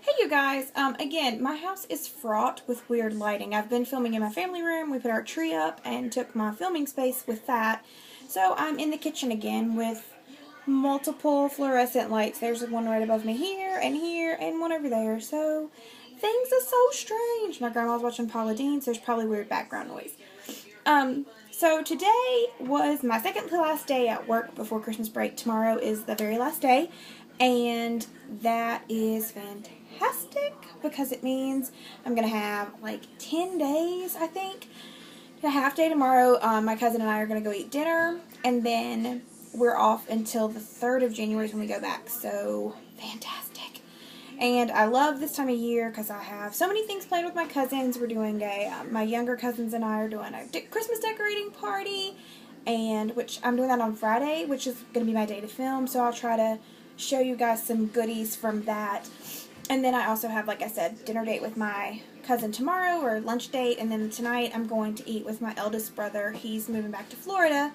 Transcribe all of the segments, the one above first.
Hey you guys, again, my house is fraught with weird lighting. I've been filming in my family room, we put our tree up and took my filming space with that. So I'm in the kitchen again with multiple fluorescent lights. There's one right above me here, and one over there. So things are so strange. My grandma's watching Paula Deen, so there's probably weird background noise. So today was my second to last day at work before Christmas break. Tomorrow is the very last day, and that is fantastic because it means I'm going to have like 10 days, I think. A half day tomorrow. My cousin and I are going to go eat dinner, and then we're off until the 3rd of January when we go back. So fantastic. And I love this time of year because I have so many things planned with my cousins. We're doing my younger cousins and I are doing a Christmas decorating party, and which I'm doing that on Friday, which is going to be my day to film. So I'll try to show you guys some goodies from that. And then I also have, like I said, dinner date with my cousin tomorrow, or lunch date. And then tonight I'm going to eat with my eldest brother. He's moving back to Florida.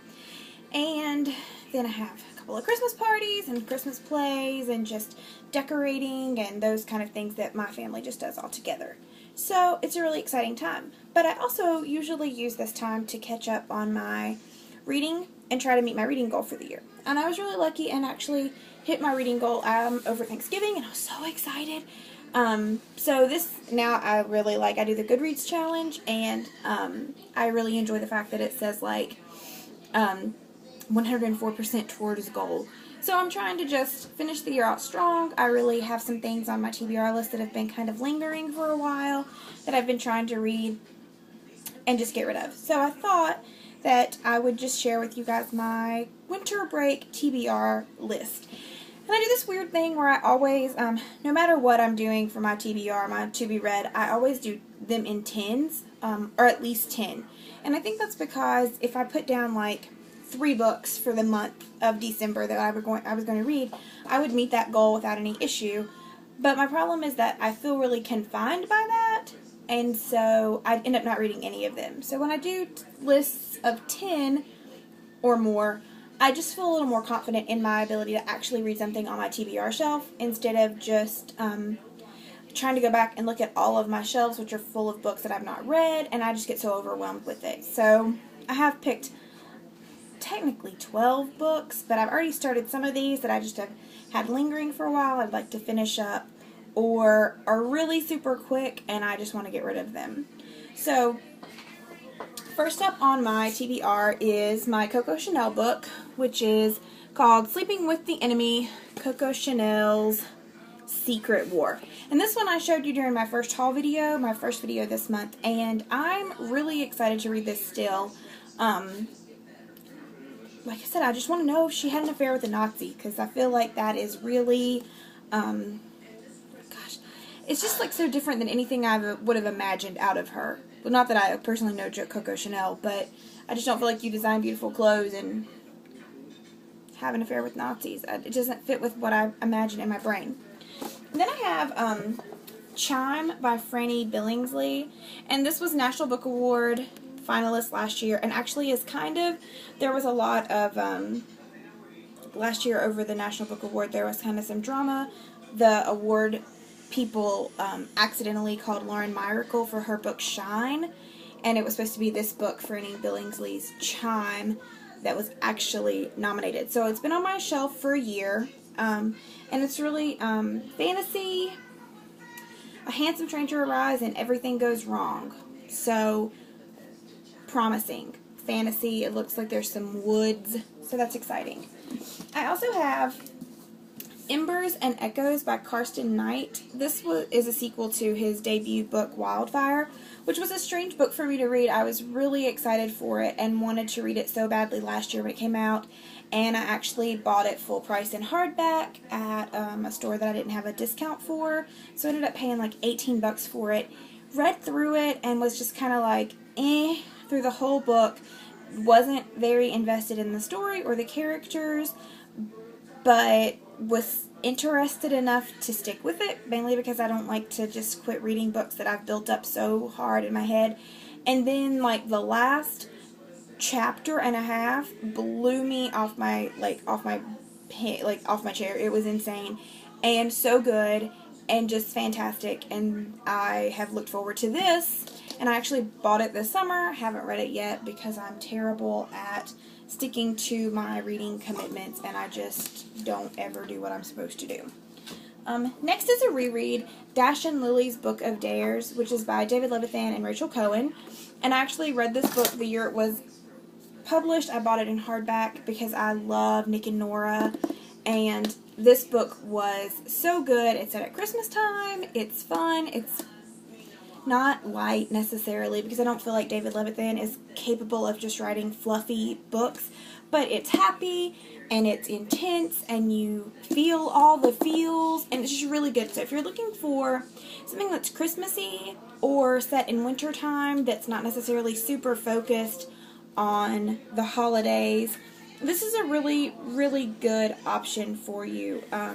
And then I have a couple of Christmas parties and Christmas plays and just decorating and those kind of things that my family just does all together. So it's a really exciting time. But I also usually use this time to catch up on my reading and try to meet my reading goal for the year. And I was really lucky and actually hit my reading goal over Thanksgiving, and I was so excited. So this, now I really like, I do the GoodReads challenge, and I really enjoy the fact that it says like 104% towards goal. So I'm trying to just finish the year out strong. I really have some things on my TBR list that have been kind of lingering for a while that I've been trying to read and just get rid of. So I thought that I would just share with you guys my winter break TBR list. And I do this weird thing where I always, no matter what I'm doing for my TBR, my to be read, I always do them in 10s, or at least 10. And I think that's because if I put down like 3 books for the month of December that I was going to read, I would meet that goal without any issue. But my problem is that I feel really confined by that, and so I end up not reading any of them. So when I do lists of 10 or more, I just feel a little more confident in my ability to actually read something on my TBR shelf instead of just trying to go back and look at all of my shelves, which are full of books that I've not read, and I just get so overwhelmed with it. So I have picked technically 12 books, but I've already started some of these that I just have had lingering for a while I'd like to finish up, or are really super quick and I just want to get rid of them. So first up on my TBR is my Coco Chanel book, which is called Sleeping with the Enemy, Coco Chanel's Secret War. And this one I showed you during my first haul video, my first video this month, and I'm really excited to read this still. Like I said, I just want to know if she had an affair with a Nazi, because I feel like that is really, gosh, it's just like so different than anything I would have imagined out of her. Well, not that I personally know Coco Chanel, but I just don't feel like you design beautiful clothes and have an affair with Nazis. It doesn't fit with what I imagine in my brain. And then I have Chime by Franny Billingsley, and this was National Book Award finalist last year, and actually is kind of, there was a lot of, last year over the National Book Award, there was kind of some drama. The award people accidentally called Lauren Myracle for her book Shine, and it was supposed to be this book, Franny Billingsley's Chime, that was actually nominated. So it's been on my shelf for a year, and it's really fantasy. A handsome stranger arrives and everything goes wrong. So promising fantasy. It looks like there's some woods, so that's exciting. I also have Embers and Echoes by Karsten Knight. This is a sequel to his debut book Wildfire, which was a strange book for me to read. I was really excited for it and wanted to read it so badly last year when it came out, and I actually bought it full price in hardback at a store that I didn't have a discount for, so I ended up paying like 18 bucks for it. Read through it and was just kind of like through the whole book. Wasn't very invested in the story or the characters, but was interested enough to stick with it, mainly because I don't like to just quit reading books that I've built up so hard in my head. And then like the last chapter and a half blew me off my chair. It was insane and so good. and just fantastic. And I have looked forward to this, and I actually bought it this summer. Haven't read it yet because I'm terrible at sticking to my reading commitments, and I just don't ever do what I'm supposed to do. Next is a reread, Dash and Lily's Book of Dares, which is by David Levithan and Rachel Cohen. And I actually read this book the year it was published. I bought it in hardback because I love Nick and Nora, and this book was so good. It's set at Christmas time. It's fun. It's not light necessarily, because I don't feel like David Levithan is capable of just writing fluffy books, but it's happy and it's intense and you feel all the feels, and it's just really good. So if you're looking for something that's Christmassy or set in winter time that's not necessarily super focused on the holidays, this is a really, really good option for you. A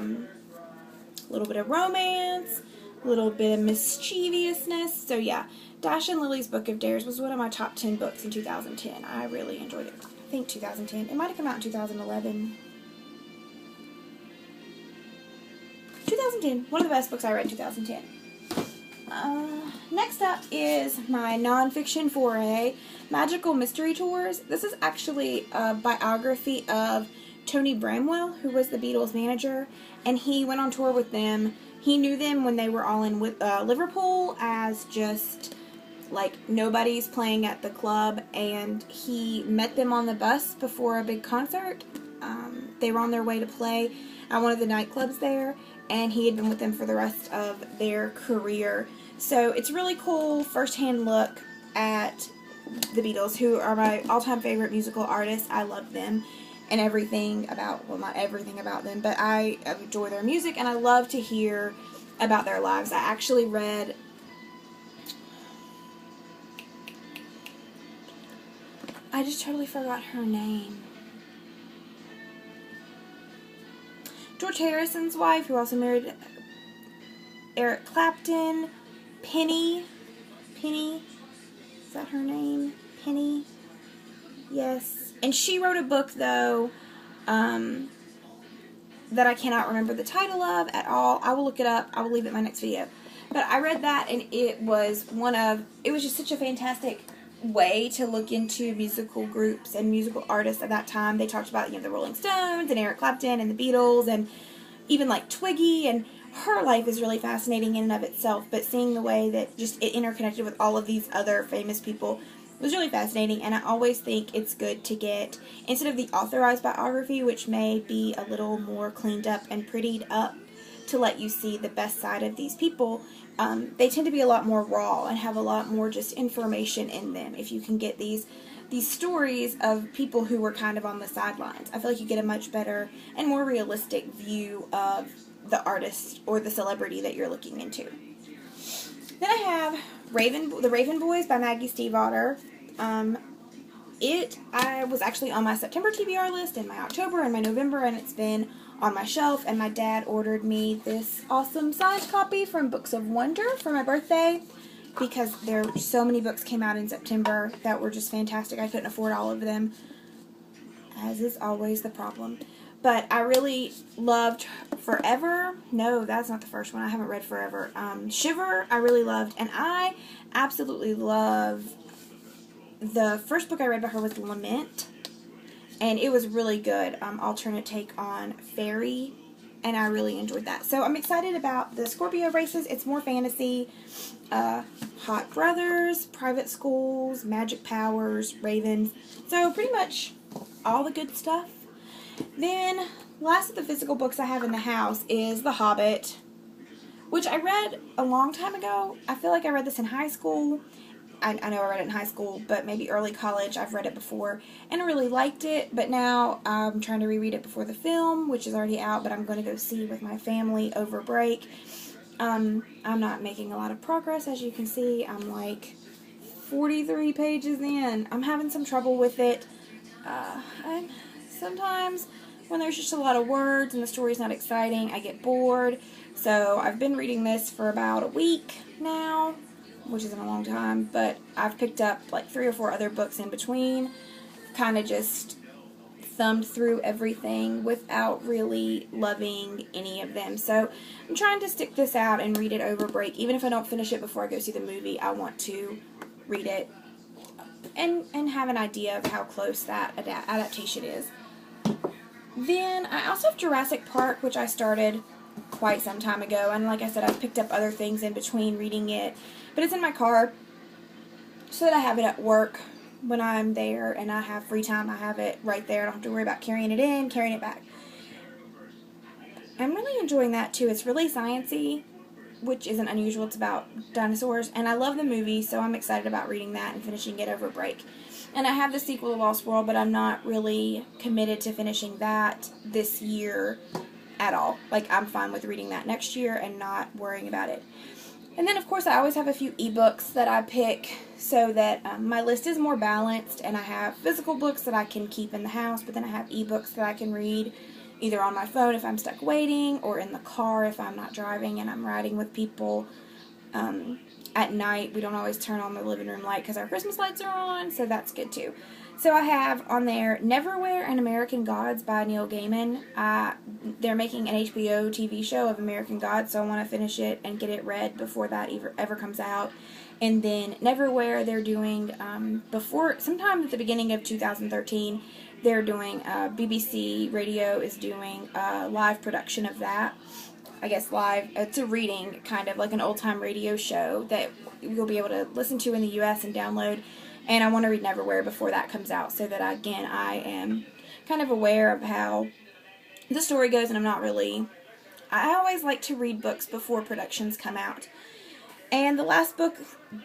little bit of romance, a little bit of mischievousness. So yeah, Dash and Lily's Book of Dares was one of my top 10 books in 2010. I really enjoyed it. I think 2010. It might have come out in 2011. 2010. One of the best books I read in 2010. Next up is my nonfiction foray, Magical Mystery Tours. This is actually a biography of Tony Bramwell, who was the Beatles manager, and he went on tour with them. He knew them when they were all in Liverpool as just like nobodies playing at the club, and he met them on the bus before a big concert. They were on their way to play at one of the nightclubs there, and he had been with them for the rest of their career. So it's really cool first-hand look at the Beatles, who are my all-time favorite musical artists. I love them and everything about, well, not everything about them, but I enjoy their music, and I love to hear about their lives. I actually read, I just totally forgot her name. George Harrison's wife, who also married Eric Clapton. Penny, is that her name? Penny? Yes. And she wrote a book, though, that I cannot remember the title of at all. I will look it up. I will leave it in my next video. But I read that, and it was just such a fantastic way to look into musical groups and musical artists at that time. They talked about, the Rolling Stones and Eric Clapton and the Beatles, and even like Twiggy, and her life is really fascinating in and of itself, but seeing the way that just it interconnected with all of these other famous people was really fascinating. And I always think it's good to get, instead of the authorized biography, which may be a little more cleaned up and prettied up to let you see the best side of these people, they tend to be a lot more raw and have a lot more just information in them. If you can get these stories of people who were kind of on the sidelines, I feel like you get a much better and more realistic view of the artist or the celebrity that you're looking into. Then I have The Raven Boys by Maggie Stiefvater. I was actually on my September TBR list, and my October, and my November, and it's been on my shelf, and my dad ordered me this awesome signed copy from Books of Wonder for my birthday, because so many books came out in September that were just fantastic. I couldn't afford all of them, as is always the problem. But I really loved Forever. No, that's not the first one. I haven't read Forever. Shiver, I really loved. And I absolutely love, the first book I read by her was Lament. And it was really good. Alternate take on fairy. And I really enjoyed that. So I'm excited about the Scorpio races. It's more fantasy. Hot brothers, private schools, magic powers, ravens. So pretty much all the good stuff. Then, last of the physical books I have in the house is The Hobbit, which I read a long time ago. I feel like I read this in high school. I know I read it in high school, but maybe early college. I've read it before, and I really liked it, but now I'm trying to reread it before the film, which is already out, but I'm going to go see with my family over break. I'm not making a lot of progress, as you can see. I'm like 43 pages in. I'm having some trouble with it. Sometimes when there's just a lot of words and the story's not exciting, I get bored. So I've been reading this for about a week now, which isn't a long time, but I've picked up like 3 or 4 other books in between, kind of just thumbed through everything without really loving any of them. So I'm trying to stick this out and read it over break. Even if I don't finish it before I go see the movie, I want to read it and have an idea of how close that adaptation is. Then I also have Jurassic Park, which I started quite some time ago, and like I said, I've picked up other things in between reading it, but it's in my car so that I have it at work when I'm there and I have free time. I have it right there. I don't have to worry about carrying it in, carrying it back. I'm really enjoying that too. It's really sciencey, which isn't unusual. It's about dinosaurs, and I love the movie, so I'm excited about reading that and finishing it over break. And I have the sequel to Lost World, but I'm not really committed to finishing that this year at all. Like, I'm fine with reading that next year and not worrying about it. And then, of course, I always have a few ebooks that I pick so that my list is more balanced, and I have physical books that I can keep in the house, but then I have ebooks that I can read either on my phone if I'm stuck waiting, or in the car if I'm not driving and I'm riding with people. At night, we don't always turn on the living room light because our Christmas lights are on, so that's good too. So I have on there Neverwhere and American Gods by Neil Gaiman. They're making an HBO TV show of American Gods, so I want to finish it and get it read before that ever comes out. And then Neverwhere, they're doing, sometime at the beginning of 2013, they're doing, BBC Radio is doing a live production of that. I guess live, it's a reading, kind of like an old-time radio show that you'll be able to listen to in the U.S. and download. And I want to read Neverwhere before that comes out so that, again, I am kind of aware of how the story goes, and I'm not really... I always like to read books before productions come out. And the last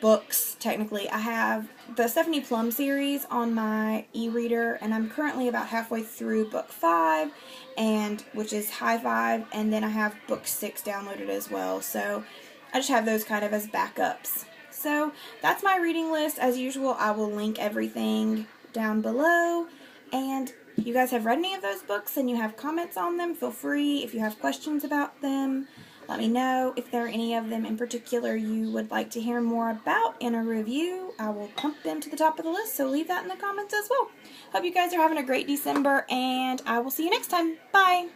books, technically, I have the Stephanie Plum series on my e-reader, and I'm currently about halfway through book 5, which is High Five, and then I have book 6 downloaded as well. So I just have those kind of as backups. So that's my reading list. As usual, I will link everything down below, and if you guys have read any of those books and you have comments on them, feel free. If you have questions about them, let me know. If there are any of them in particular you would like to hear more about in a review, I will pump them to the top of the list, so leave that in the comments as well. Hope you guys are having a great December, and I will see you next time. Bye!